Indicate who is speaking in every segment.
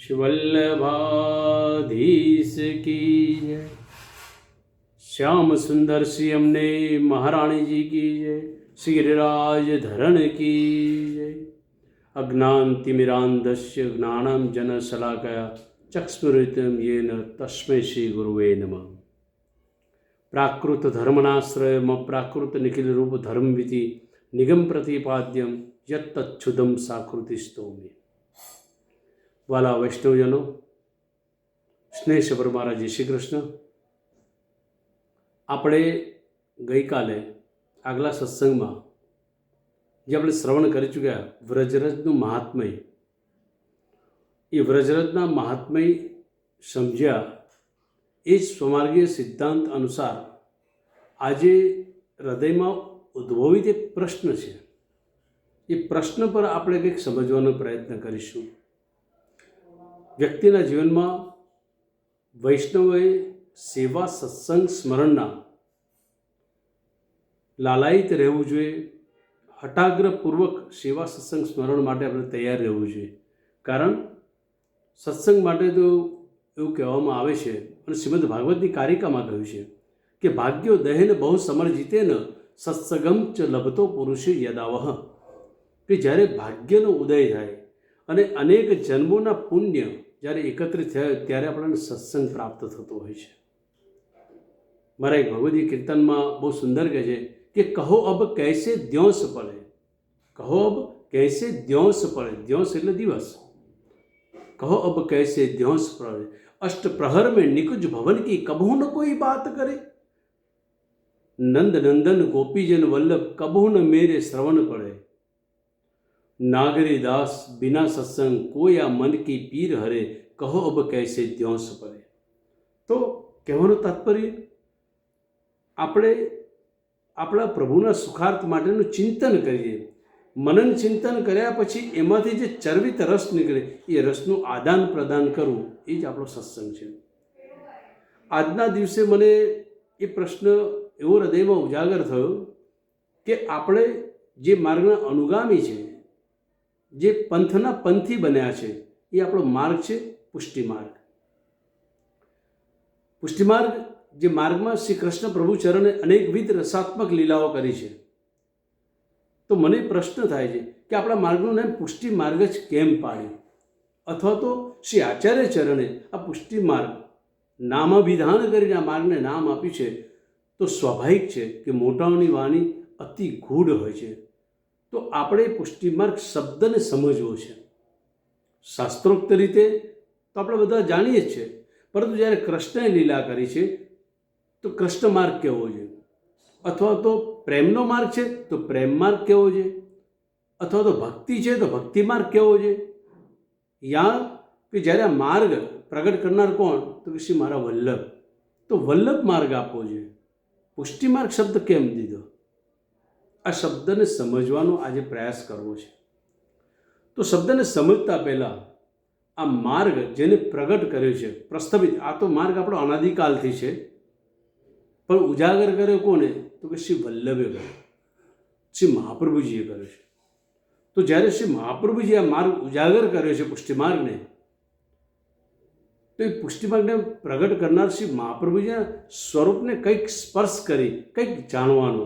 Speaker 1: शिवल्लभाधीश की जय। श्याम सुंदर श्री अमने महारानी जी की जय। श्री गिरिराज धरण की जय। अज्ञानतिमिरान्धस्य ज्ञानाञ्जनशलाकया चक्षुरुन्मिलितं येन तस्मै श्री गुरुवे नमः। प्राकृत धर्मनाश्रयम् अप्राकृत निखिल रूप धर्मविति निगम प्रतिपाद्यम यत्तच्छुदम साकृतिस्तोमे। वाला वैष्णवजनो, स्नेह मारा जय श्री कृष्ण। આપણે ગઈકાલે આગલા સત્સંગમાં જે આપણે શ્રવણ કરી ચૂક્યા વ્રજરાજનું મહાત્મય, એ વ્રજરાજના મહાત્મય સમજ્યા એ જ સ્વમાર્ગીય સિદ્ધાંત અનુસાર આજે હૃદયમાં ઉદ્ભવિત એક પ્રશ્ન છે, એ પ્રશ્ન પર આપણે કંઈક સમજવાનો પ્રયત્ન કરીશું। વ્યક્તિના જીવનમાં વૈષ્ણવોએ સેવા સત્સંગ સ્મરણના લાલાયિત રહેવું જોઈએ। હટાગ્રપૂર્વક સેવા સત્સંગ સ્મરણ માટે આપણે તૈયાર રહેવું જોઈએ। કારણ સત્સંગ માટે તો એવું કહેવામાં આવે છે અને શ્રીમદ ભાગવતની કારિકામાં કહ્યું છે કે ભાગ્યો દહેન બહુ સમર જીતેન સત્સંગમ ચ લભતો પુરુષે યદાવહ, કે જ્યારે ભાગ્યનો ઉદય થાય અને અનેક જન્મોના પુણ્ય જ્યારે એકત્રિત થાય ત્યારે આપણને સત્સંગ પ્રાપ્ત થતો હોય છે। મારા એક ભગવદી કીર્તનમાં બહુ સુંદર કહે છે કે કહો અબ કૈસે દ્યોસ પડે, કહો અબ કૈસે દ્યોસ પડે, દ્યોસ એટલે દિવસ। કહો અબ કૈસે દ્યોસ પડે, અષ્ટ प्रहर में निकुंज भवन की कबहू न कोई बात करे। नंद नंदन गोपीजन वल्लभ कबहू न मेरे श्रवण पड़े। नागरी दास बिना सत्संग कोया मन की पीर हरे, कहो अब कैसे द्योस पड़े। तो कहेવાનું તાત્પર્ય આપણે આપણા પ્રભુના સુખાર્થ માટેનું ચિંતન કરીએ। મનન ચિંતન કર્યા પછી એમાંથી જે ચરવિત રસ નીકળે એ રસનું આદાન પ્રદાન કરવું એ જ આપણો સત્સંગ છે। આજના દિવસે મને એ પ્રશ્ન એવો હૃદયમાં ઉજાગર થયો કે આપણે જે માર્ગના અનુગામી છે, જે પંથના પંથી બન્યા છે, એ આપણો માર્ગ છે પુષ્ટિમાર્ગ। પુષ્ટિમાર્ગ જે માર્ગમાં શ્રી કૃષ્ણ પ્રભુ ચરણે અનેકવિધ રસાત્મક લીલાઓ કરી છે। તો મને પ્રશ્ન થાય છે કે આપણા માર્ગનું નામ પુષ્ટિ માર્ગ જ કેમ પાડ્યું, અથવા તો શ્રી આચાર્ય ચરણે આ પુષ્ટિ માર્ગ નામાભિધાન કરીને આ માર્ગને નામ આપ્યું છે। તો સ્વાભાવિક છે કે મોટાઓની વાણી અતિ ગૂઢ હોય છે। તો આપણે પુષ્ટિ માર્ગ શબ્દને સમજવો છે। શાસ્ત્રોક્ત રીતે તો આપણે બધા જાણીએ જ છે, પરંતુ જ્યારે કૃષ્ણએ લીલા કરી છે તો કૃષ્ણ માર્ગ કેવો છે, અથવા તો પ્રેમનો માર્ગ છે તો પ્રેમ માર્ગ કેવો છે, અથવા તો ભક્તિ છે તો ભક્તિ માર્ગ કેવો છે। યા કે જ્યારે આ માર્ગ પ્રગટ કરનાર કોણ, તો કે શ્રી મારા વલ્લભ, તો વલ્લભ માર્ગ આપવો છે। પુષ્ટિ માર્ગ શબ્દ કેમ દીધો, આ શબ્દને સમજવાનો આજે પ્રયાસ કરવો છે। તો શબ્દને સમજતા પહેલાં આ માર્ગ જેને પ્રગટ કર્યો છે, પ્રસ્થાપિત, આ તો માર્ગ આપણો અનાદિકાલથી છે, પણ ઉજાગર કર્યો કોને, તો કે શ્રી વલ્લભે કર્યો, શ્રી મહાપ્રભુજીએ કર્યો છે। તો જ્યારે શ્રી મહાપ્રભુજીએ આ માર્ગ ઉજાગર કર્યો છે પુષ્ટિમાર્ગને, તો એ પુષ્ટિમાર્ગને પ્રગટ કરનાર શ્રી મહાપ્રભુજીના સ્વરૂપને કંઈક સ્પર્શ કરી કંઈક જાણવાનો,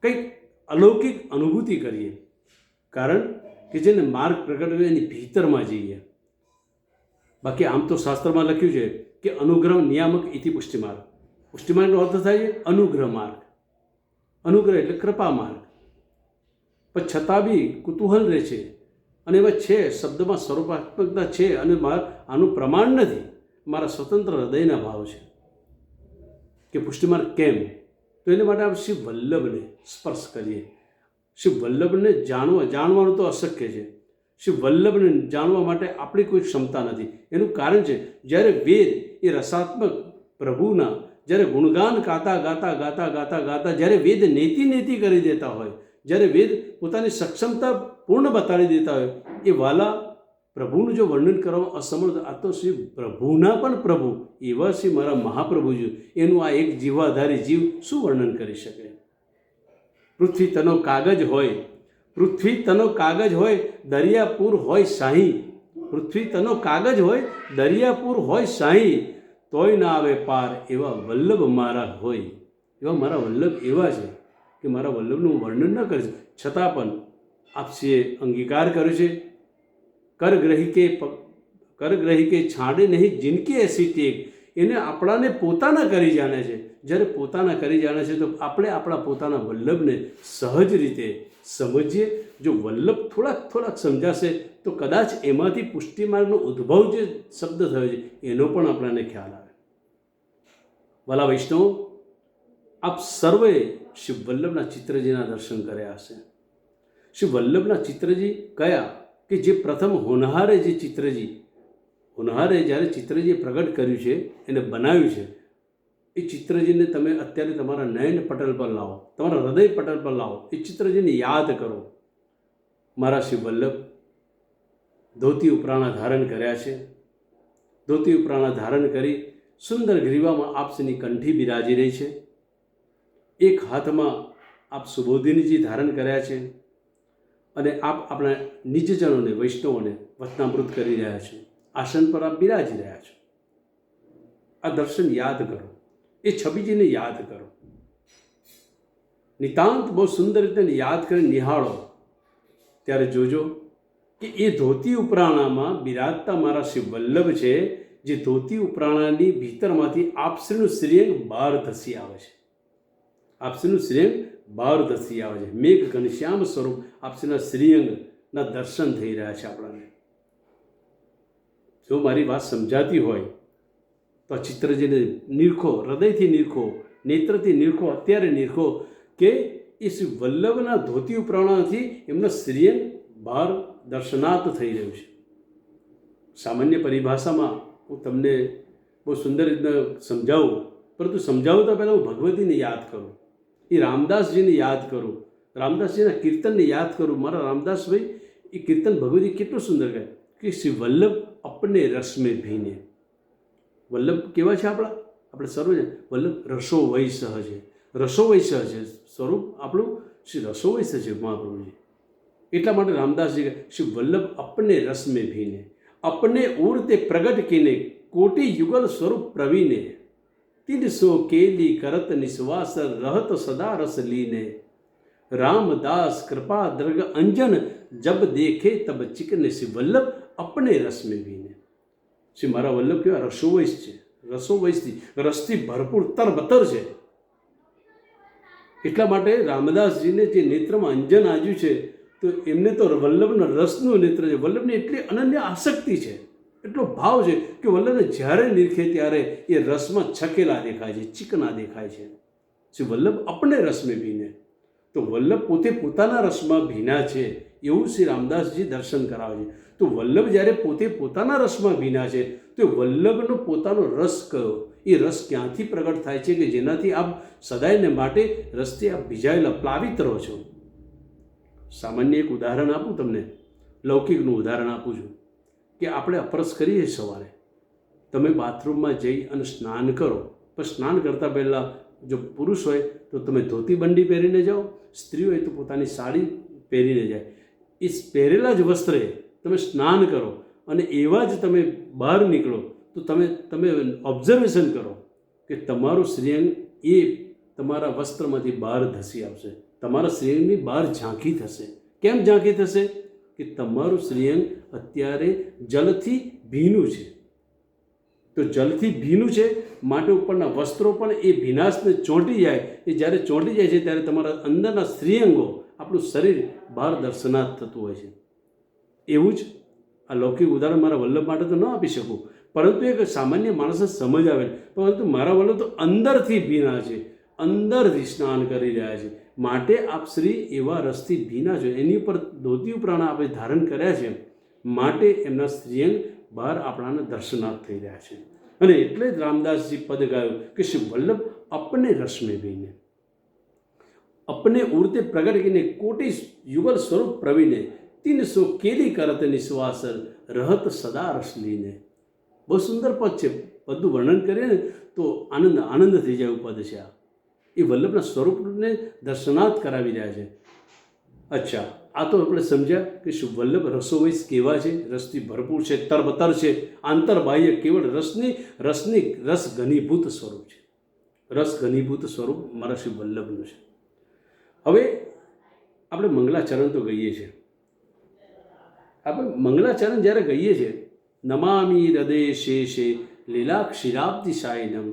Speaker 1: કંઈક અલૌકિક અનુભૂતિ કરીએ। કારણ કે જેને માર્ગ પ્રગટ કર્યો એની ભીતરમાં જઈએ। બાકી આમ તો શાસ્ત્રમાં લખ્યું છે કે અનુગ્રહ નિયામક ઇતિ પુષ્ટિમાર્ગ, પુષ્ટિમાર્ગનો અર્થ થાય છે અનુગ્રહ માર્ગ। અનુગ્રહ એટલે કૃપા માર્ગ, પણ છતાં બી કુતૂહલ રહે છે અને એવા છે શબ્દમાં સ્વરૂપાત્મકતા છે અને આનું પ્રમાણ નથી, મારા સ્વતંત્ર હૃદયના ભાવ છે કે પુષ્ટિમાર્ગ કેમ। તો એને માટે આપણે શ્રી વલ્લભને સ્પર્શ કરીએ। શ્રી વલ્લભને જાણવાનું તો અશક્ય છે, શ્રી વલ્લભને જાણવા માટે આપણી કોઈ ક્ષમતા નથી। એનું કારણ છે જ્યારે વેદ એ રસાત્મક પ્રભુના જ્યારે ગુણગાન ગાતા ગાતા ગાતા ગાતા ગાતા જ્યારે વેદ નેતિ નેતિ કરી દેતા હોય, જ્યારે વેદ પોતાની સક્ષમતા પૂર્ણ બતાડી દેતા હોય, એ વાલા પ્રભુનું જો વર્ણન કરવામાં અસમર્થ, આ તો શ્રી પ્રભુના પણ પ્રભુ એવા શ્રી મારા મહાપ્રભુજી, એનું આ એક જીવાધારી જીવ શું વર્ણન કરી શકે। પૃથ્વી તનો કાગજ હોય, દરિયાપુર હોય શાહી, પૃથ્વી તનો કાગજ હોય, દરિયાપુર હોય શાહી, તોય ના આવે પાર, એવા વલ્લભ મારા હોય. એવા મારા વલ્લભ એવા છે કે મારા વલ્લભનું વર્ણન ન કરી છતાં પણ આપશ્રીએ અંગીકાર કર્યો છે. કરગ્રહી કે છાંડે નહીં જિનકે એસી ટેક, એને આપણાને પોતાના કરી જાણે છે. જ્યારે પોતાના કરી જાણે છે તો આપણે આપણા પોતાના વલ્લભને સહજ રીતે સમજીએ. જો વલ્લભ થોડાક સમજાશે તો કદાચ એમાંથી પુષ્ટિ માર્ગનો ઉદ્ભવ જે શબ્દ થયો છે એનો પણ આપણને ખ્યાલ આવે. વાલા વૈષ્ણવ, આપ સર્વે શ્રી વલ્લભના ચિત્રજીના દર્શન કર્યા હશે. શ્રી વલ્લભના ચિત્રજી કયા કે જે પ્રથમ હોનહારે જે ચિત્રજી, હોનહારે જ્યારે ચિત્રજીએ પ્રગટ કર્યું છે, એને બનાવ્યું છે, એ ચિત્રજીને તમે અત્યારે તમારા નયન પટલ પર લાવો, તમારા હૃદય પટલ પર લાવો, એ ચિત્રજીને યાદ કરો. મારા શ્રી વલ્લભ ધોતી ઉપરાણા ધારણ કર્યા છે. ધોતી ઉપરાણા ધારણ કરી સુંદર ગ્રીવામાં આપસની કંઠી બિરાજી રહી છે. એક હાથમાં આપ સુબોધિનીજી ધારણ કર્યા છે અને આપ આપણા નિજજનોને, વૈષ્ણવોને વચનામૃત કરી રહ્યા છો. આસન પર આપ બિરાજી રહ્યા છો. આ દર્શન યાદ કરો, એ છબીજીને યાદ કરો. નિતાંત બહુ સુંદર રીતે યાદ કરીને નિહાળો ત્યારે જોજો કે એ ધોતી ઉપરાણામાં બિરાજતા મારા શ્રી વલ્લભ છે, જે ધોતી ઉપરાણાની ભીતરમાંથી આપશ્રીનું શ્રીઅંગ બહાર ધસી આવે છે. આપશ્રીનું શ્રીઅંગ બહાર ધસી આવે છે. મેઘ ઘનશ્યામ સ્વરૂપ આપશ્રીના શ્રીઅંગના દર્શન થઈ રહ્યા છે આપણને. જો મારી વાત સમજાતી હોય તો આ ચિત્રજીને નિરખો, હૃદયથી નિરખો, નેત્રથી નિરખો, અત્યારે નિરખો કે એ શ્રી વલ્લભના ધોતી ઉપરાણાથી એમના શ્રીઅંગ બહાર દર્શનાર્થ થઈ રહ્યું છે. સામાન્ય પરિભાષામાં હું તમને બહુ સુંદર રીતે સમજાવું, પરંતુ સમજાવું તો પહેલાં હું ભગવતીને યાદ કરું, એ રામદાસજીને યાદ કરું, રામદાસજીના કીર્તનને યાદ કરું. મારા રામદાસભાઈ એ કીર્તન ભગવતી કેટલું સુંદર કહે કે શ્રી વલ્લભ અપને રસ મેં ભીને. વલ્લભ કેવા છે આપણા? આપણે સર્વ વલ્લભ રસો વૈ સહજ, રસો વૈ સહજ સ્વરૂપ આપણું શ્રી રસો વૈ સહજ મહાપ્રભુજી. એટલા માટે રામદાસજી કહે શ્રી વલ્લભ અપને રસ મેં ભીને, अपने उड़ते प्रगट किने, कोटि युगल स्वरूप प्रवीणे, तिन सो केली करत निस्वास, रहत सदा रस लीने. रामदास कृपा दृग अंजन, जब देखे तब चिकने, श्री वल्लभ अपने रस में भीने. श्री मारा वल्लभ केवा रसोवैस છે, રસોવૈસથી રસથી ભરપૂર તરબતર છે. એટલા માટે રામદાસજીને જે નેત્રમાં અંજન આવ્યું છે તો એમને તો વલ્લભના રસનું નેત્ર છે. વલ્લભની એટલી અનન્ય આસક્તિ છે, એટલો ભાવ છે કે વલ્લભને જ્યારે નિરખે ત્યારે એ રસમાં છકેલા દેખાય છે, ચીકણા દેખાય છે. શ્રી વલ્લભ અપને રસમાં ભીને, તો વલ્લભ પોતે પોતાના રસમાં ભીના છે એવું શ્રી રામદાસજી દર્શન કરાવે છે. તો વલ્લભ જ્યારે પોતે પોતાના રસમાં ભીના છે તો વલ્લભનો પોતાનો રસ કયો, એ રસ ક્યાંથી પ્રગટ થાય છે કે જેનાથી આપ સદાયને માટે રસથી આપ ભીજાયેલા પ્લાવિત રહો છો. સામાન્ય એક ઉદાહરણ આપું તમને, લૌકિકનું ઉદાહરણ આપું છું કે આપણે અપરસ કરીએ સવારે, તમે બાથરૂમમાં જઈ અને સ્નાન કરો, પણ સ્નાન કરતાં પહેલાં જો પુરુષ હોય તો તમે ધોતી બંડી પહેરીને જાઓ, સ્ત્રી હોય તો પોતાની સાડી પહેરીને જાય. એ પહેરેલા જ વસ્ત્રે તમે સ્નાન કરો અને એવા જ તમે બહાર નીકળો તો તમે ઓબ્ઝર્વેશન કરો કે તમારું શ્રીઅંગ એ તમારા વસ્ત્રમાંથી બહાર ધસી આવશે, તમારા શ્રીઅંગની બહાર ઝાંખી થશે. કેમ ઝાંખી થશે? કે તમારું શ્રીઅંગ અત્યારે જલથી ભીનું છે. તો જલથી ભીનું છે માટે ઉપરના વસ્ત્રો પણ એ ભીનાશને ચોંટી જાય. એ જ્યારે ચોંટી જાય છે ત્યારે તમારા અંદરના શ્રીઅંગો, આપણું શરીર બહાર દર્શનાર્થ થતું હોય છે. એવું જ આ લૌકિક ઉદાહરણ મારા વલ્લભ માટે તો ન આપી શકું, પરંતુ એક સામાન્ય માણસને સમજ આવે. પરંતુ મારા વલ્લભ તો અંદરથી ભીના છે, અંદરથી સ્નાન કરી રહ્યા છે. માટે આપ શ્રી એવા રસથી ભીના છો, એની ઉપર ધોતી ઉપરાણા આપણે ધારણ કર્યા છે, માટે એમના શ્રીઅંગ બહાર આપણાને દર્શનાર્થ થઈ રહ્યા છે. અને એટલે જ રામદાસજી પદ ગાયું કે શ્રી વલ્લભ અપને રસ મેં ભીને, अपने उड़ते प्रगट किने, कोटि युगल स्वरूप प्रवीणे, तीन सो केली करत निश्वास, रहत सदा रस लीने. બહુ સુંદર પદ છે. બધું વર્ણન કરીએ ને તો આનંદ થઈ જાય એવું પદ છે. આ એ વલ્લભના સ્વરૂપને દર્શનાર્થ કરાવી રહ્યા છે. અચ્છા, આ તો આપણે સમજ્યા કે શું વલ્લભ રસોવૈસ કેવા છે, રસથી ભરપૂર છે, તરબતર છે, આંતરબાહ્ય કેવળ રસ ઘનીભૂત સ્વરૂપ છે. રસ ઘનીભૂત સ્વરૂપ મારા શ્રી વલ્લભનું છે. હવે આપણે મંગલાચરણ તો ગઈએ છીએ. આપણે મંગલાચરણ જ્યારે ગઈએ છીએ, નમામિ હૃદય શેષે લીલાક્ષીરાબ્ધિશાયનમ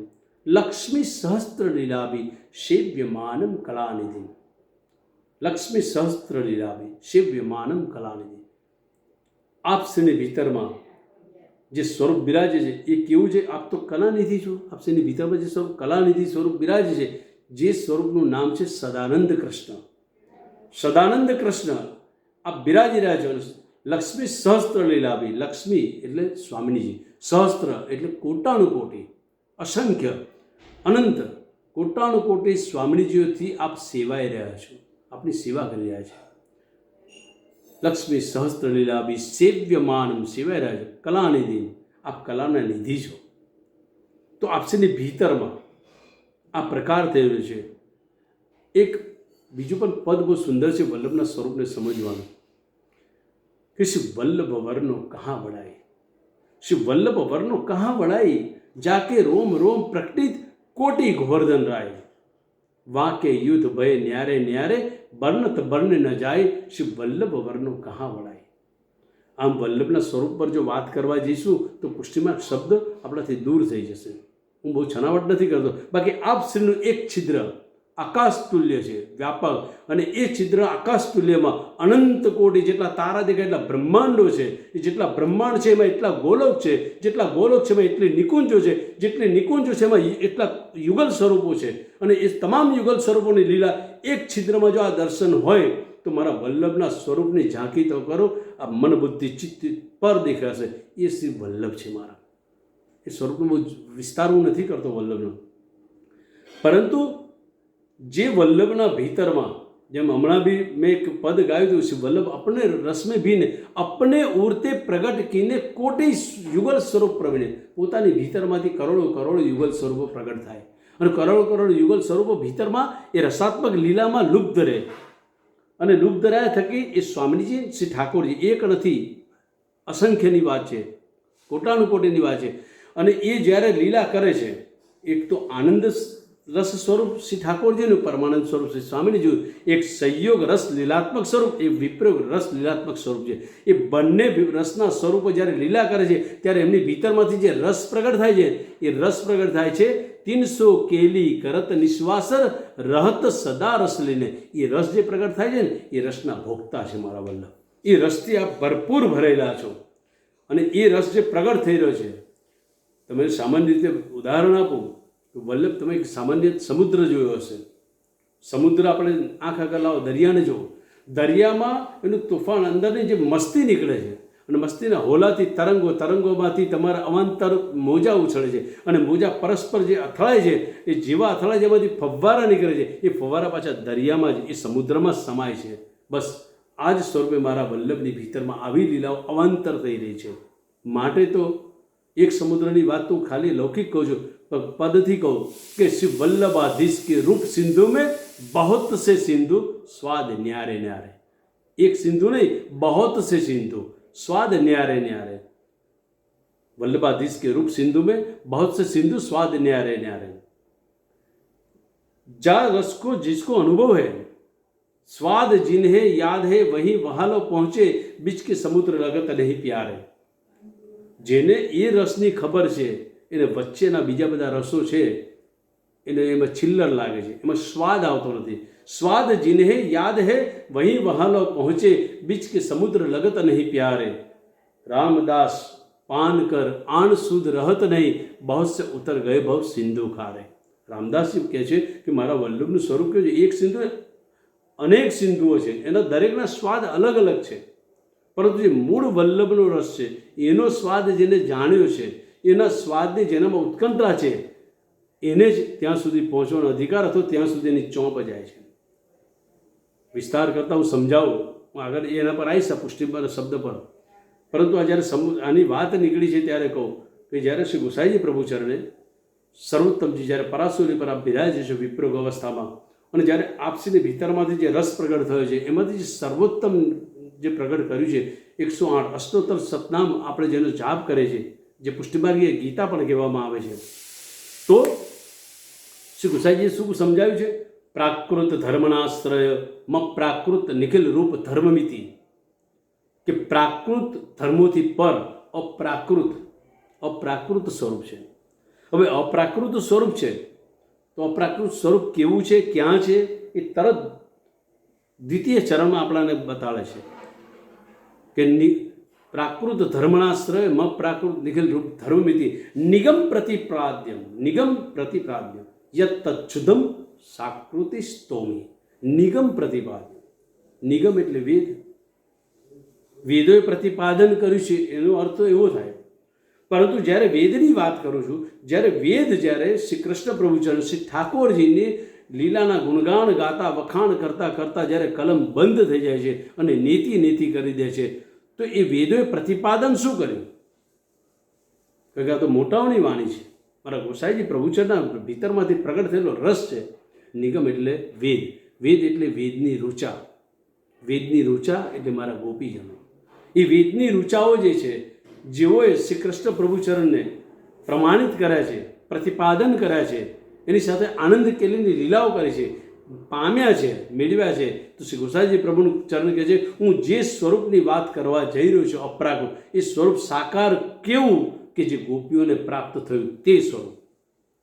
Speaker 1: લક્ષ્મી સહસ્ત્ર લીલાભી સેવ્યમાનમ કલાનિધિ. લક્ષ્મી સહસ્ત્ર લીલાભી સેવ્યમાનમ કલાનિધિ. આપ શ્રીની ભીતરમાં જે સ્વરૂપ બિરાજે છે એ કેવું છે? આપ તો કલાનિધિ છો. આપ શ્રીની ભીતરમાં જે સ્વરૂપ કલાનિધિ સ્વરૂપ બિરાજે છે, જે સ્વરૂપનું નામ છે સદાનંદ કૃષ્ણ. સદાનંદ કૃષ્ણ આપ બિરાજી રહ્યા છો. લક્ષ્મી સહસ્ત્ર લીલાભી. લક્ષ્મી એટલે સ્વામિનીજી, સહસ્ત્ર એટલે કોટાનુકોટી, અસંખ્ય, અનંત કોટાનુકોટી સ્વામિનીજીઓથી આપ સેવાઈ રહ્યા છો, આપની સેવા કરી રહ્યા છે. લક્ષ્મી સહસ્ત્ર લીલાભી સેવ્યમાનમ, સેવાઈ રહ્યા છો. કલાનિધિ, આપ કલાના નિધિ છો. તો આપસીની ભીતરમાં આ પ્રકાર થયેલો છે. એક બીજું પણ પદ બહુ સુંદર છે વલ્લભના સ્વરૂપને સમજવાનું, કે શ્રી વલ્લભ વર્ણો કહાં વડાઈ. શ્રી વલ્લભ વર્ણો કહાં વડાઈ, જાકે રોમ રોમ પ્રકટિત કોટી ગોવર્ધન રાય. વાકે યુદ્ધ ભય ન્યારે ન્યારે બર્ણત બર્ણ ન જાય, શ્રી વલ્લભ વર્ણો કહાં વડાઈ. આમ વલ્લભના સ્વરૂપ પર જો વાત કરવા જઈશું તો પુષ્ટિમાર્ગ શબ્દ આપણાથી દૂર થઈ જશે. હું બહુ છનાવટ નથી કરતો, બાકી આપ શ્રીનું એક છિદ્ર આકાશ તુલ્ય છે, વ્યાપક, અને એ છિદ્ર આકાશ તુલ્યમાં અનંત કોટી જેટલા તારા દેખાય એટલા બ્રહ્માંડો છે. એ જેટલા બ્રહ્માંડ છે એમાં એટલા ગોલોક છે, જેટલા ગોલોક છે એમાં એટલી નિકુંજો છે, જેટલી નિકુંજો છે એમાં એટલા યુગલ સ્વરૂપો છે. અને એ તમામ યુગલ સ્વરૂપોની લીલા એક છિદ્રમાં જો આ દર્શન હોય તો મારા વલ્લભના સ્વરૂપની ઝાંકી તો કરો. આ મન બુદ્ધિ ચિત્ત પર દેખાશે, એ શ્રી વલ્લભ છે મારા. એ સ્વરૂપનું બહુ વિસ્તાર હું નથી કરતો વલ્લભનો, પરંતુ જે વલ્લભના ભીતરમાં, જેમ હમણાં બી મેં એક પદ ગાયું હતું, શ્રી વલ્લભ अपने रस में भीने अपने ઉરતે પ્રગટ કીને કોટી યુગલ સ્વરૂપ પ્રવીણે. પોતાની ભીતરમાંથી કરોડો કરોડો યુગલ સ્વરૂપો પ્રગટ થાય, અને કરોડો કરોડ યુગલ સ્વરૂપો ભીતરમાં એ રસાત્મક લીલામાં લુપ્ત રહે. અને લુપ્ત રહ્યા થકી એ સ્વામીજી શ્રી ઠાકોરજી એક નથી, અસંખ્યની વાત છે, કોટાનુકોટીની વાત છે. અને એ જ્યારે લીલા કરે છે, એક તો આનંદ રસ સ્વરૂપ શ્રી ઠાકોરજીનું, પરમાનંદ સ્વરૂપ શ્રી સ્વામીજીનું, એક સંયોગ રસ લીલાત્મક સ્વરૂપ, એ વિપ્રયોગ રસ લીલાત્મક સ્વરૂપ છે. એ બંને રસના સ્વરૂપો જ્યારે લીલા કરે છે ત્યારે એમની ભીતરમાંથી જે રસ પ્રગટ થાય છે, એ રસ પ્રગટ થાય છે 300 કેલી કરત નિશ્વાસર રહત સદા રસ લઈને. એ રસ જે પ્રગટ થાય છે ને, એ રસના ભોગતા છે મારા વલ્લભ. એ રસથી આપ ભરપૂર ભરેલા છો. અને એ રસ જે પ્રગટ થઈ રહ્યો છે, તમે સામાન્ય રીતે ઉદાહરણ આપો, વલ્લભ તમે એક સામાન્ય સમુદ્ર જોયો હશે. સમુદ્ર આપણે આંખ આગળ લાવો, દરિયાને જુઓ, દરિયામાં એનું તોફાન, અંદરની જે મસ્તી નીકળે છે, અને મસ્તીના હોલાથી તરંગોમાંથી તમારા અવાંતર મોજા ઉછળે છે, અને મોજા પરસ્પર જે અથડાય છે, એ જેવા અથડાય છે એમાંથી ફવ્વારા નીકળે છે. એ ફવ્વારા પાછા દરિયામાં જ, એ સમુદ્રમાં જ સમાય છે. બસ આ જ સ્વરૂપે મારા વલ્લભની ભીતરમાં આવી લીલાઓ અવાંતર થઈ રહી છે. માટે તો એક સમુદ્રની વાત તો ખાલી લૌકિક કહું છું, પદથી કહું કે શ્રી વલ્લભાધીશ કે રૂપ સિંધુ में बहुत से सिंधु स्वाद न्यारे न्यारे. एक सिंधु नहीं, बहुत से सिंधु स्वाद न्यारे न्यारे. वल्लभाधीश के रूप सिंधु में बहुत से सिंधु स्वाद न्यारे न्यारे. जा रस को जिसको अनुभव है, स्वाद जिन्हें याद है वही वहां लो पहुंचे, बीच के समुद्र लगत नहीं प्यारे. જેને એ રસની ખબર છે, એને વચ્ચેના બીજા બધા રસો છે એને એમાં છિલ્લર લાગે છે, એમાં સ્વાદ આવતો નથી. સ્વાદ जिन्हें याद है वही वहां लो पहुंचे, बीच के समुद्र लगत नहीं प्यारे. रामदास पान कर आन सुध रहत नहीं, बहुत से उतर गए बहुत सिंधु खारे. રામદાસજી કહે છે કે મારા વલ્લભનું સ્વરૂપ કેવું છે, એક સિંધુ અનેક સિંધુઓ છે, એના દરેકના સ્વાદ અલગ અલગ છે. પરંતુ જે મૂળ વલ્લભનો રસ છે, એનો સ્વાદ જેને જાણ્યો છે, એના સ્વાદની જેનામાં ઉત્કંઠા છે, એને જ ત્યાં સુધી પહોંચવાનો અધિકાર હતો, ત્યાં સુધી એની ચોંપ જાય છે. વિસ્તાર કરતાં હું સમજાવું, હું આગળ એના પર આવીશ આ પુષ્ટિમાર શબ્દ પર. પરંતુ આ જ્યારે આની વાત નીકળી છે ત્યારે કહું કે જ્યારે શ્રી ગુસાઈજી પ્રભુ ચરણે સર્વોત્તમજી જ્યારે પરાસુરી પર આપ બિરાજે છે વિપ્રોગ અવસ્થામાં, અને જ્યારે આપસીની ભીતરમાંથી જે રસ પ્રગટ થયો છે એમાંથી જે સર્વોત્તમ જે પ્રગટ કર્યું છે 108 અષ્ટોત્તર સતનામ આપણે જેનો જાપ કરે છે, જે પુષ્ટિમાર્ગીય ગીતા પણ કહેવામાં આવે છે, તો શ્રી ગુસાઈજીએ શું સમજાવ્યું છે? પ્રાકૃત ધર્મનાશ્રય મ પ્રાકૃત નિખિલ રૂપ ધર્મમિતિ, કે પ્રાકૃત ધર્મોથી પર અપ્રાકૃત સ્વરૂપ છે. હવે અપ્રાકૃત સ્વરૂપ છે તો અપ્રાકૃત સ્વરૂપ કેવું છે, ક્યાં છે, એ તરત દ્વિતીય ચરણમાં આપણને બતાવે છે કે પ્રાકૃત ધર્મનાશ્રય મ પ્રાકૃત નિખિલ રૂપ ધર્મમિતિ નિગમ પ્રતિપાદ્યમ યત તચ્છુદમ સાકૃતિ સ્તોમી. નિગમ પ્રતિપાદ્ય, નિગમ એટલે વેદ, વેદોએ પ્રતિપાદન કર્યું છે એનો અર્થ એવો થાય. પરંતુ જ્યારે વેદની વાત કરું છું, જ્યારે શ્રી કૃષ્ણ પ્રભુચરણ શ્રી ઠાકોરજીની લીલાના ગુણગાન ગાતા વખાણ કરતાં કરતાં જ્યારે કલમ બંધ થઈ જાય છે અને નેતિ કરી દે છે, તો એ વેદોએ પ્રતિપાદન શું કર્યું? કારણ કે આ તો મોટાઓની વાણી છે, મારા ગોસાઈજી પ્રભુચરના ભીતરમાંથી પ્રગટ થયેલો રસ છે. નિગમ એટલે વેદ, વેદ એટલે વેદની રૂચા એટલે મારા ગોપીજનો. એ વેદની રૂચાઓ જે છે, જેઓએ શ્રી કૃષ્ણ પ્રભુચરણને પ્રમાણિત કર્યા છે, પ્રતિપાદન કર્યા છે, એની સાથે આનંદ કેલીની લીલાઓ કરી છે, પામ્યા છે, મેળવ્યા છે, તો શ્રી ગોસાઈજી પ્રભુનું ચરણ કહે છે હું જે સ્વરૂપની વાત કરવા જઈ રહ્યો છું અપ્રાકૃત, એ સ્વરૂપ સાકાર કેવું કે જે ગોપીઓને પ્રાપ્ત થયું તે સ્વરૂપ.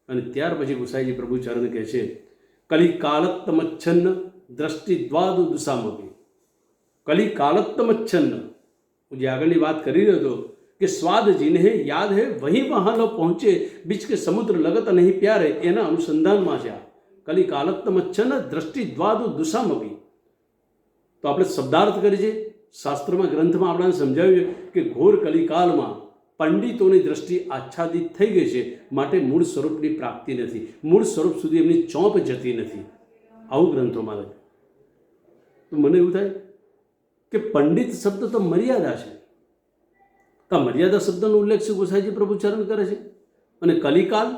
Speaker 1: અને ત્યાર પછી ગોસાઈજી પ્રભુ ચરણ કહે છે કલિકાલત્તમચ્છન્ન દ્રષ્ટિ દ્વાદુ દુસામપી. કલિકાલત્તમચ્છન્ન, હું જે આગળની વાત કરી રહ્યો હતો કે સ્વાદ જીન્હે યાદ હે વહીં વહાં લો પહોંચે, બીચ કે સમુદ્ર લગત નહીં પ્યારે, એના અનુસંધાનમાં છે આ કલિકાલત્તમચ્છન્ન દ્રષ્ટિ દ્વાદુ દુસામપી. તો આપણે શબ્દાર્થ કરીએ છીએ, શાસ્ત્રમાં ગ્રંથમાં આપણને સમજાવ્યું કે ઘોર કલિકાલમાં પંડિતોની દ્રષ્ટિ આચ્છાદિત થઈ ગઈ છે, માટે મૂળ સ્વરૂપની પ્રાપ્તિ નથી, મૂળ સ્વરૂપ સુધી એમની ચોંપ જતી નથી, આવું ગ્રંથોમાં લખ્યું. તો મને એવું થાય કે પંડિત શબ્દ તો મર્યાદા છે, તો મર્યાદા શબ્દનો ઉલ્લેખ છે ગોસાઈજી પ્રભુચરણ કરે છે. અને કલિકાલ,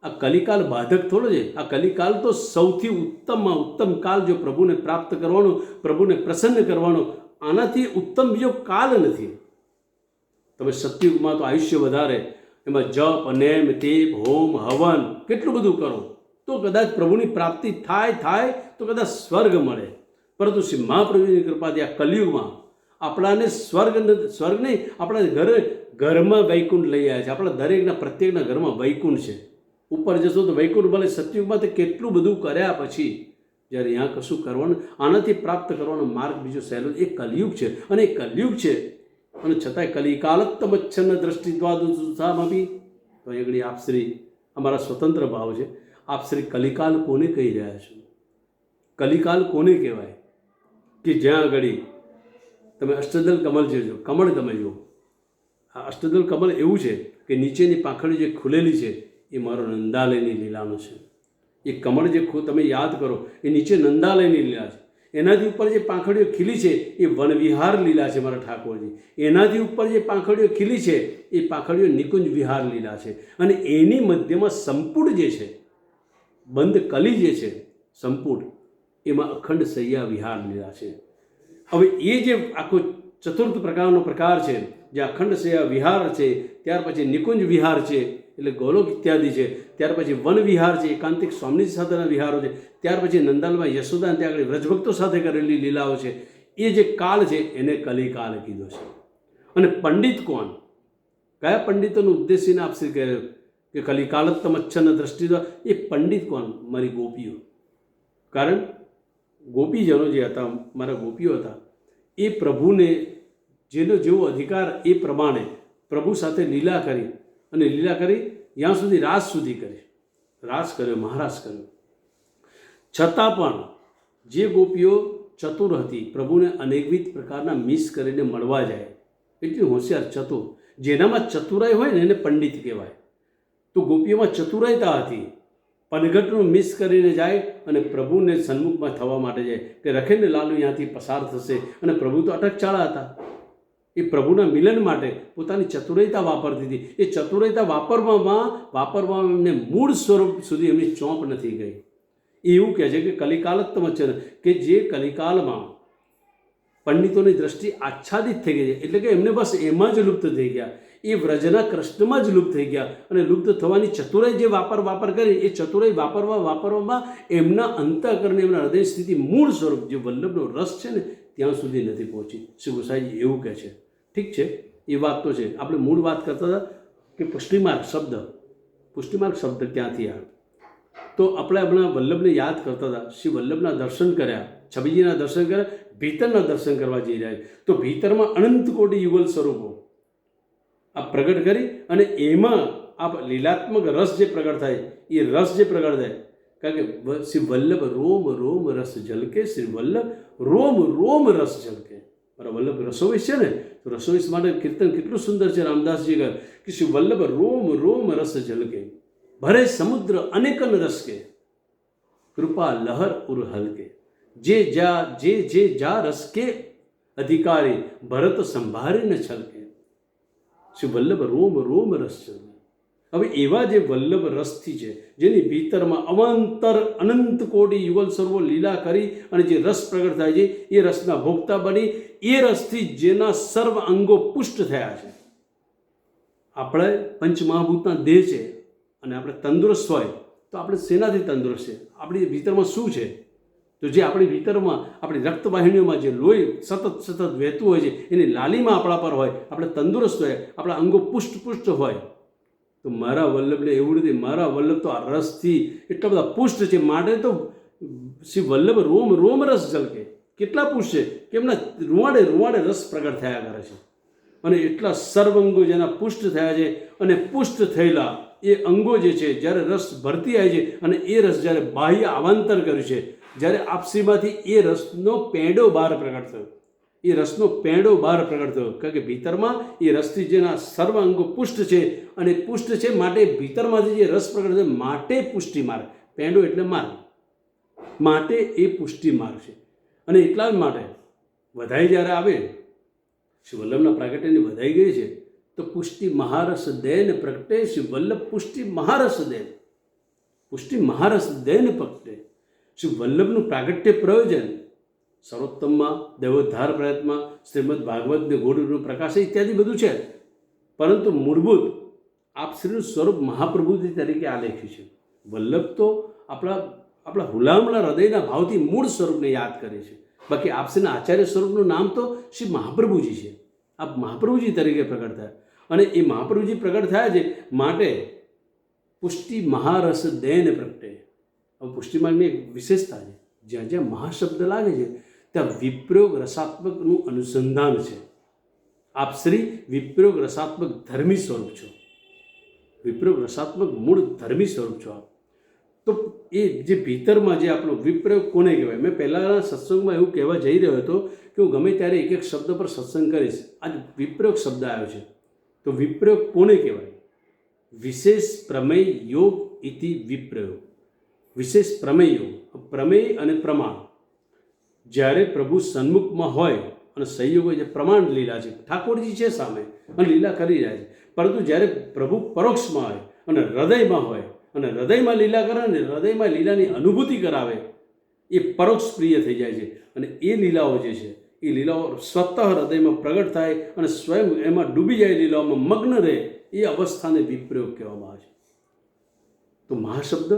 Speaker 1: આ કલિકાલ બાધક થોડો છે, આ કલિકાલ તો સૌથી ઉત્તમમાં ઉત્તમ કાલ, જો પ્રભુને પ્રાપ્ત કરવાનો, પ્રભુને પ્રસન્ન કરવાનો, આનાથી ઉત્તમ બીજો કાલ નથી. તમે સતયુગમાં તો આયુષ્ય વધારે, એમાં જપ નેમ તેપ હોમ હવન કેટલું બધું કરો તો કદાચ પ્રભુની પ્રાપ્તિ થાય તો કદાચ સ્વર્ગ મળે. પરંતુ શ્રી મહાપ્રભુની કૃપાથી આ કલિયુગમાં આપણાને સ્વર્ગ નહીં, આપણા ઘરમાં વૈકુંઠ લઈ આવ્યા છે. આપણા દરેકના પ્રત્યેકના ઘરમાં વૈકુંઠ છે. ઉપર જશો તો વૈકુંઠ ભલે સતયુગમાં તો કેટલું બધું કર્યા પછી જ્યારે અહીંયા કશું કરવાનું, આનાથી પ્રાપ્ત કરવાનો માર્ગ બીજો સહેલો એ કલિયુગ છે. અને એ કલિયુગ છે, અને છતાંય કલિકાલત્તમચ્છન્ન દ્રષ્ટિ દ્વાદુસામપી. તો આગળ આપશ્રી અમારા સ્વતંત્ર ભાવ છે. આપશ્રી કલિકાલ કોને કહી રહ્યા છો? કલિકાલ કોને કહેવાય? કે જ્યાં આગળ તમે અષ્ટદલ કમળ જોજો, કમળ તમે જુઓ, આ અષ્ટદલ કમળ એવું છે કે નીચેની પાંખડી જે ખુલેલી છે એ મારો નંદાલયની લીલાનો છે. એ કમળ જે તમે યાદ કરો એ નીચે નંદાલયની લીલા છે. એનાથી ઉપર જે પાંખડીઓ ખીલી છે એ વનવિહાર લીલા છે મારા ઠાકોરજી. એનાથી ઉપર જે પાંખડીઓ ખીલી છે એ પાંખડીઓ નિકુંજ વિહાર લીલા છે. અને એની મધ્યમાં સંપુટ જે છે, બંધ કલી જે છે સંપુટ, એમાં અખંડ સૈયા વિહાર લીલા છે. હવે એ જે આખો ચતુર્થ પ્રકારનો પ્રકાર છે, જે અખંડ સૈયા વિહાર છે, ત્યાર પછી નિકુંજ વિહાર છે એટલે ગોલોક ઇત્યાદિ છે, ત્યાર પછી વન વિહાર છે, એકાંતિક સ્વામીજી સાથેના વિહારો છે, ત્યાર પછી નંદાલમાં યશોદા ત્યાં આગળ વ્રજભક્તો સાથે કરેલી લીલાઓ છે. એ જે કાળ છે એને કલિકાલ કીધો છે. અને પંડિત કોણ? કયા પંડિતોનો ઉદ્દેશીને આપશ્રી કહે કે કલિકાલત્તમચ્છન્ન દ્રષ્ટિ દ્વારા? એ પંડિત કોણ? મારી ગોપીઓ. કારણ ગોપીજનો જે હતા, મારા ગોપીઓ હતા, એ પ્રભુને જેવો અધિકાર એ પ્રમાણે પ્રભુ સાથે લીલા કરી, અને લીલા કરી ત્યાં સુધી રાસ સુધી કરી, રાસ કર્યો, મહારાસ કર્યો. છતાં પણ જે ગોપીઓ ચતુર હતી, પ્રભુને અનેકવિધ પ્રકારના મિસ કરીને મળવા જાય, એટલી હોશિયાર ચતુર, જેનામાં ચતુરાઈ હોય ને એને પંડિત કહેવાય. તો ગોપીઓમાં ચતુરાઈતા હતી. પનઘટનું મિસ કરીને જાય અને પ્રભુને સન્મુખમાં થવા માટે જાય કે રખેને લાલુ ત્યાંથી પસાર થશે. અને પ્રભુ તો અટકચાળા હતા, એ પ્રભુના મિલન માટે પોતાની ચતુરાઈતા વાપરતી હતી. એ ચતુરાઈતા વાપરવામાં એમને મૂળ સ્વરૂપ સુધી એમની ચોંપ નથી ગઈ. એ એવું કહે છે કે કલિકાલત્તમ વચન, કે જે કલિકાલમાં પંડિતોની દ્રષ્ટિ આચ્છાદિત થઈ ગઈ છે, એટલે કે એમને બસ એમાં જ લુપ્ત થઈ ગયા, એ વ્રજના કૃષ્ણમાં જ લુપ્ત થઈ ગયા, અને લુપ્ત થવાની ચતુરાઈ જે વાપર કરી, એ ચતુરાઈ વાપરવામાં એમના અંતઃકરણે, એમના હૃદય સ્થિતિ, મૂળ સ્વરૂપ જે વલ્લભનો રસ છે ને ત્યાં સુધી નથી પહોંચી. શ્રી ગુસાઈજી એવું કહે છે. ઠીક છે, એ વાત તો છે. આપણે મૂળ વાત કરતા હતા કે પુષ્ટિમાર્ગ શબ્દ ક્યાંથી આવ્યો. તો આપણે હમણાં વલ્લભને યાદ કરતા હતા. શ્રી વલ્લભના દર્શન કર્યા, છબીજીના દર્શન કર્યા, ભીતરના દર્શન કરવા જઈ રહ્યા છે. તો ભીતરમાં અનંત કોટી યુગલ સ્વરૂપો આ પ્રગટ કરી, અને એમાં આ લીલાત્મક રસ જે પ્રગટ થાય, એ રસ જે પ્રગટ થાય, કારણ કે શ્રી વલ્લભ રોમ રોમ રસ ઝલકે, શ્રી વલ્લભ રોમ રોમ રસ ઝલકે. મારા વલ્લભ રસોવીસ છે ને, તો રસોવીસ માટે કીર્તન કેટલું સુંદર છે. રામદાસજી કહે કે શ્રી વલ્લભ રોમ રોમ રસ ઝલકે, ભરે સમુદ્ર અનેકન રસ કે, કૃપા લહર ઉર હલકે, જે જા રસ કે અધિકારી, ભરત સંભારી ન છલકે. શ્રી વલ્લભ રોમ રોમ રસ ઝલકે. હવે એવા જે વલ્લભ રસથી છે, જેની ભીતરમાં અવાંતર અનંત કોટી યુગલ સર્વો લીલા કરી અને જે રસ પ્રગટ થાય છે, એ રસના ભોગતા બની, એ રસથી જેના સર્વ અંગો પુષ્ટ થયા છે. આપણે પંચમહાભૂતના દેહ છે, અને આપણે તંદુરસ્ત હોય તો આપણે શેનાથી તંદુરસ્ત છે? આપણી ભીતરમાં શું છે? તો જે આપણી ભીતરમાં, આપણી રક્તવાહિનીઓમાં જે લોહી સતત વહેતું હોય છે, એની લાલીમાં આપણા પર હોય, આપણે તંદુરસ્ત હોય, આપણા અંગો પુષ્ટ હોય. તો મારા વલ્લભને એવું નથી. મારા વલ્લભ તો આ રસથી એટલા બધા પુષ્ટ છે, માટે તો શ્રી વલ્લભ રોમ રોમ રસ ઝલકે. કેટલા પુષ્ટ છે કે એમના રૂવાડે રસ પ્રગટ થયા કરે છે. અને એટલા સર્વ અંગો જેના પુષ્ટ થયા છે, અને પુષ્ટ થયેલા એ અંગો જે છે, જ્યારે રસ ભરતી આવી છે, અને એ રસ જ્યારે બાહ્ય આવાંતર કર્યું છે, જ્યારે આપસીમાંથી એ રસનો પેંડો બહાર પ્રગટ થયો, કારણ કે ભીતરમાં એ રસથી જેના સર્વ અંગો પુષ્ટ છે, અને પુષ્ટ છે માટે ભીતરમાંથી જે રસ પ્રગટ થયો, માટે પુષ્ટિ માર્ગ. પેંડો એટલે માર્ગ, માટે એ પુષ્ટિ માર્ગ છે. અને એટલા જ માટે વધાઈ જ્યારે આવે, શ્રી વલ્લભના પ્રાગટ્યની વધાઈ ગઈ છે, તો પુષ્ટિ મહારસ દૈન પ્રગટે, શ્રી વલ્લભ પુષ્ટિ મહારસ દૈન પ્રગટે. શ્રી વલ્લભનું પ્રાગટ્ય પ્રયોજન સર્વોત્તમમાં, દેવોદ્ધાર પ્રયત્નમાં, શ્રીમદ ભાગવતને ગોળનું પ્રકાશ ઇત્યાદિ બધું છે, પરંતુ મૂળભૂત આપશ્રીનું સ્વરૂપ મહાપ્રભુજી તરીકે આલેખ્યું છે. વલ્લભ તો આપણા હુલામણા હૃદયના ભાવથી મૂળ સ્વરૂપને યાદ કરે છે. બાકી આપશ્રીના આચાર્ય સ્વરૂપનું નામ તો શ્રી મહાપ્રભુજી છે. આપ મહાપ્રભુજી તરીકે પ્રગટ થયા, અને એ મહાપ્રભુજી પ્રગટ થયા છે માટે પુષ્ટિ મહારસ દૈન પ્રગટે. હવે પુષ્ટિમાર્ગની એક વિશેષતા છે, જ્યાં જ્યાં મહાશબ્દ લાગે છે ત્યાં વિપ્રયોગ રસાત્મકનું અનુસંધાન છે. આપ શ્રી વિપ્રયોગ રસાત્મક ધર્મી સ્વરૂપ છો, વિપ્રયોગ રસાત્મક મૂળ ધર્મી સ્વરૂપ છો આપ. તો એ જે ભીતરમાં જે આપણો વિપ્રયોગ કોને કહેવાય? મેં પહેલાંના સત્સંગમાં એવું કહેવા જઈ રહ્યો હતો કે હું ગમે ત્યારે એક એક શબ્દ પર સત્સંગ કરીશ. આજ વિપ્રયોગ શબ્દ આવ્યો છે, તો વિપ્રયોગ કોને કહેવાય? વિશેષ પ્રમેય યોગ ઇતિ વિપ્રયોગ. વિશેષ પ્રમેય યોગ, પ્રમેય અને પ્રમાણ જ્યારે પ્રભુ સન્મુખમાં હોય અને સંયોગ હોય, જે પ્રમાણ લીલા છે, ઠાકોરજી છે સામે અને લીલા કરી રહ્યા છે, પરંતુ જ્યારે પ્રભુ પરોક્ષમાં હોય અને હૃદયમાં હોય, અને હૃદયમાં લીલા કરે, અને હૃદયમાં લીલાની અનુભૂતિ કરાવે, એ પરોક્ષ પ્રિય થઈ જાય છે. અને એ લીલાઓ જે છે, એ લીલાઓ સ્વતઃ હૃદયમાં પ્રગટ થાય અને સ્વયં એમાં ડૂબી જાય, લીલાઓમાં મગ્ન રહે, એ અવસ્થાને વિપ્રયોગ કહેવામાં આવે છે. તો મહાશબ્દ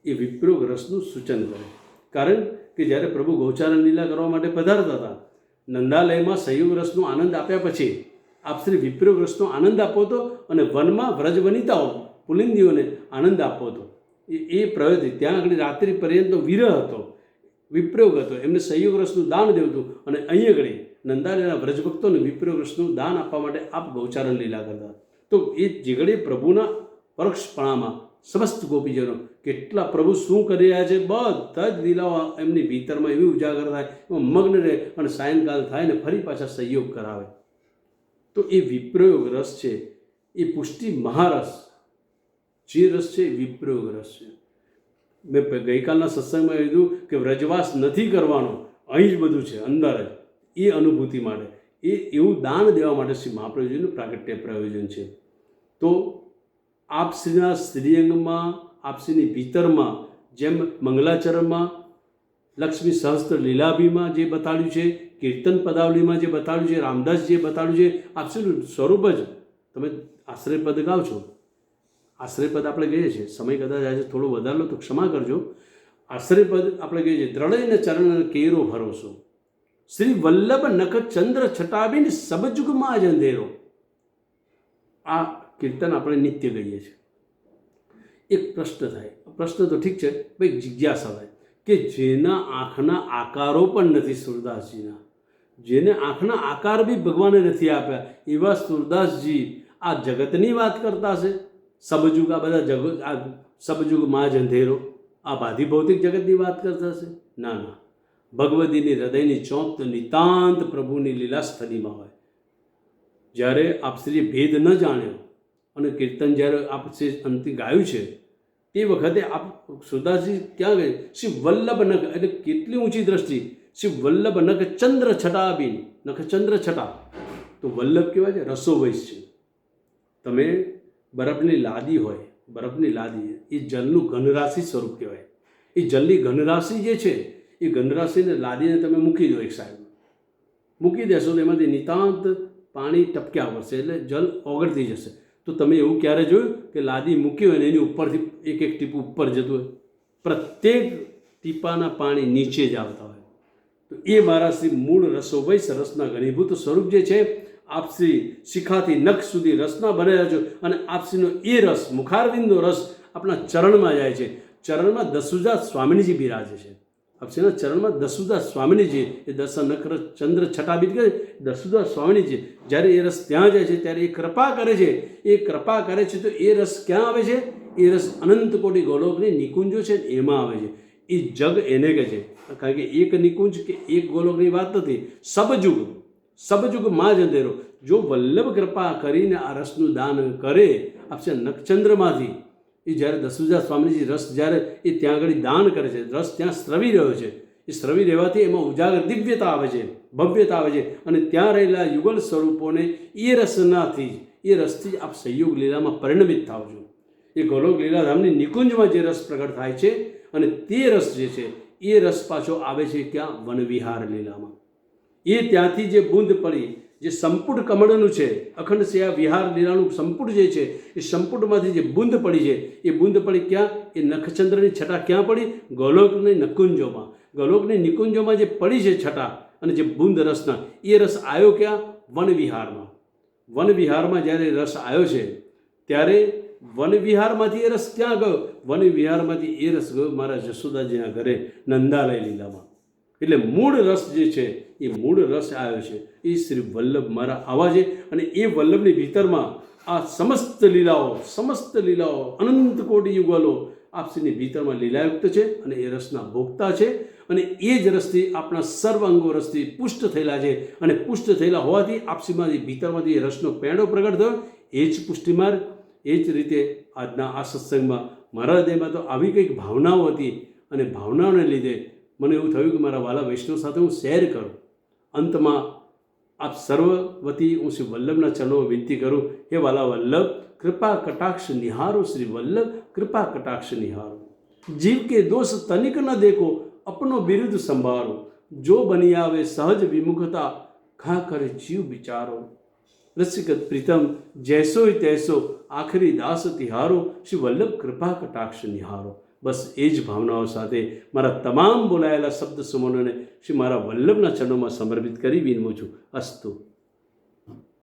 Speaker 1: એ વિપ્રયોગ રસનું સૂચન કરે. કારણ કે જ્યારે પ્રભુ ગૌચારણ લીલા કરવા માટે પધારતા હતા, નંદાલયમાં સંયોગ રસનો આનંદ આપ્યા પછી આપશ્રી વિપ્રયોગ રસનો આનંદ આપવો હતો, અને વનમાં વ્રજવનિતાઓ પુલિંદીઓને આનંદ આપવો હતો. એ પ્રવૃત્તિ ત્યાં આગળ રાત્રિ પર્યંતનો વિરહ હતો, વિપ્રયોગ હતો, એમને સંયોગ રસનું દાન દેવું હતું. અને અહીં આગળ નંદાલયના વ્રજભક્તોને વિપ્રયોગ રસનું દાન આપવા માટે આપ ગૌચારણ લીલા કરતા. તો એ જીગડે પ્રભુના પરોક્ષપણામાં સમસ્ત ગોપીજનો કેટલા પ્રભુ શું કરી રહ્યા છે, બધા જ લીલાઓ એમની ભીતરમાં એવી ઉજાગર થાય, એમાં મગ્ન રહે, અને સાયંકાલ થાય ને ફરી પાછા સંયોગ કરાવે. તો એ વિપ્રયોગ રસ છે, એ પુષ્ટિ મહારસ જે રસ છે, એ વિપ્રયોગ રસ છે. મેં ગઈકાલના સત્સંગમાં કીધું કે વ્રજવાસ નથી કરવાનો, અહીં જ બધું છે, અંદર જ. એ અનુભૂતિ માટે, એવું દાન દેવા માટે શ્રી મહાપ્રભુજીનું પ્રાગટ્ય પ્રયોજન છે. તો આપશ્રીના શ્રીઅંગમાં, આપશ્રીની ભીતરમાં જેમ મંગલાચરણમાં લક્ષ્મી સહસ્ત્ર લીલાભીમાં જે બતાડ્યું છે, કીર્તન પદાવલીમાં જે બતાડ્યું છે, રામદાસ જે બતાડ્યું છે, આપનું સ્વરૂપ જ તમે આશ્રયપદ ગાઓ છો. આશ્રયપદ આપણે કહીએ છીએ, સમય કદાચ આજે થોડો વધારેલો તો ક્ષમા કરજો. આશ્રયપદ આપણે કહીએ છીએ, દ્રઢઈને ચરણ કેરો ભરોસો, શ્રી વલ્લભ નખ ચંદ્ર છટાબીન સબજુગમાં જ અંધેરો. આ કીર્તન આપણે નિત્ય ગઈએ છીએ. એક પ્રશ્ન થાય, પ્રશ્ન તો ઠીક છે ભાઈ, જિજ્ઞાસા થાય કે જેના આંખના આકારો પણ નથી સુરદાસજીના, જેને આંખના આકાર બી ભગવાને નથી આપ્યા, એવા સુરદાસજી આ જગતની વાત કરતા છે. સબજુગ, આ બધા જગત, આ સબજુગમાં જ અંધેરો, આ બાધી ભૌતિક જગતની વાત કરતા છે? ના ના, ભગવતીની હૃદયની ચોંપ તો નિતાંત પ્રભુની લીલાસ્થલીમાં હોય. જ્યારે આપશ્રીએ ભેદ ન જાણ્યો અને કીર્તન જ્યારે આપશ્રી અંતે ગાયું છે તે વખતે આપ સુરદાસજી ક્યાં ગਏ? શ્રી વલ્લભ નખ, એટલે કેટલી ઊંચી દ્રષ્ટિ! શ્રી વલ્લભ નખ ચંદ્ર છટાબીન, નખ ચંદ્ર છટા તો વલ્લભ કહેવાય છે, રસોવૈશ છે. તમે બરફની લાદી હોય, બરફની લાદી એ જલનું ઘનરાશિ સ્વરૂપ કહેવાય. એ જલની ઘનરાશિ જે છે એ ઘનરાશિને લાદીને તમે મૂકી દો, એક સાઈડમાં મૂકી દેશો તો એમાંથી નિતાંત પાણી ટપક્યા પડશે, એટલે જલ ઓગળતી જશે. તો તમે એવું ક્યારે જોયું કે લાદી મૂકી હોય ને એની ઉપરથી એક એક ટીપું ઉપર જતું હોય? પ્રત્યેક ટીપાના પાણી નીચે જ આવતા હોય. તો એ મારા શ્રી મૂળ રસોવૈશ રસના ઘનીભૂત સ્વરૂપ જે છે, આપશ્રી શિખાથી નખ સુધી રસના બનેલા છો અને આપશ્રીનો એ રસ, મુખારવિંદનો રસ આપણા ચરણમાં જાય છે. ચરણમાં દસુજા સ્વામિનીજી બિરાજે છે. આપશ્રીના ચરણમાં દસુજા સ્વામિનીજી, એ દસ નખ ચંદ્ર છટાબીન કહે દસુજા સ્વામિનીજી, જ્યારે એ રસ ત્યાં જાય છે ત્યારે એ કૃપા કરે છે. એ કૃપા કરે છે તો એ રસ ક્યાં આવે છે? એ રસ અનંત કોટી ગોલોકની નિકુંજો છે એમાં આવે છે. એ જગ એને કહે છે, કારણ કે એક નિકુંજ કે એક ગોલોકની વાત નથી. સબજુગ, સબજુગમાં જ અંધેરો. જો વલ્લભ કૃપા કરીને આ રસનું દાન કરે આપશે નખચંદ્રમાંથી, એ જ્યારે દસુજા સ્વામીજી રસ જ્યારે એ ત્યાં આગળ દાન કરે છે, રસ ત્યાં સ્રવી રહ્યો છે, એ સ્રવી રહેવાથી એમાં ઉજાગર દિવ્યતા આવે છે, ભવ્યતા આવે છે. અને ત્યાં રહેલા યુગલ સ્વરૂપોને એ રસનાથી, એ રસથી જ આપ સંયોગ લીલામાં પરિણમિત થાવ છો. એ ગોલોક લીલાધામની નિકુંજમાં જે રસ પ્રગટ થાય છે અને તે રસ જે છે એ રસ પાછો આવે છે ક્યાં? વનવિહાર લીલામાં. એ ત્યાંથી જે બૂંદ પડી, જે સંપુટ કમળનું છે, અખંડ સેવા વિહાર લીલાનું સંપુટ જે છે, એ સંપુટમાંથી જે બૂંદ પડી છે, એ બૂંદ પડી ક્યાં? એ નખચંદ્રની છટા ક્યાં પડી? ગોલોકની નિકુંજોમાં. ગોલોકની નિકુંજોમાં જે પડી છે છટા અને જે બૂંદ રસના, એ રસ આવ્યો ક્યાં? વનવિહારમાં. વનવિહારમાં જ્યારે રસ આવ્યો છે ત્યારે વનવિહારમાંથી એ રસ ક્યાં ગયો? વનવિહારમાંથી એ રસ ગયો મારા જશોદાજીના ઘરે નંદાલય લીલામાં. એટલે મૂળ રસ જે છે એ મૂળ રસ આવ્યો છે એ શ્રી વલ્લભ મારા આવા છે. અને એ વલ્લભની ભીતરમાં આ સમસ્ત લીલાઓ અનંત કોટી યુગલો આપશ્રીની ભીતરમાં લીલાયુક્ત છે અને એ રસના ભોગતા છે. અને એ જ રસથી આપણા સર્વ અંગો રસથી પુષ્ટ થયેલા છે. અને પુષ્ટ થયેલા હોવાથી આપશ્રીમાંથી ભીતરમાંથી એ રસનો પેંડો પ્રગટ થયો. એ જ પુષ્ટિમાર્ગ. એ જ રીતે આજના આ સત્સંગમાં મારા હૃદયમાં તો આવી કંઈક ભાવનાઓ હતી અને ભાવનાઓને લીધે મને એવું થયું કે મારા વાલા વૈષ્ણવ સાથે હું શેર કરું. અંતમાં આપ સર્વ વતી હું શ્રી વલ્લભના ચરણોમાં વિનંતી કરું, હે વાલા વલ્લભ, કૃપા કટાક્ષ નિહારો, શ્રી વલ્લભ કૃપા કટાક્ષ નિહારો. જીવ કે દોષ તનિક ન દેખો, અપનો બિરુદ સંભાળો, જો બની આવે સહજ વિમુખતા, ખા કરે જીવ વિચારો. રસિકત પ્રીતમ જૈસોય તૈસો, આખરી દાસ તિહારો, શ્રી વલ્લભ કૃપા કટાક્ષ નિહારો. બસ એ જ ભાવનાઓ સાથે મારા તમામ બોલાયેલા શબ્દ સુમનોને શ્રી મારા વલ્લભના ચરણોમાં સમર્પિત કરી વિનમું છું. અસ્તુ.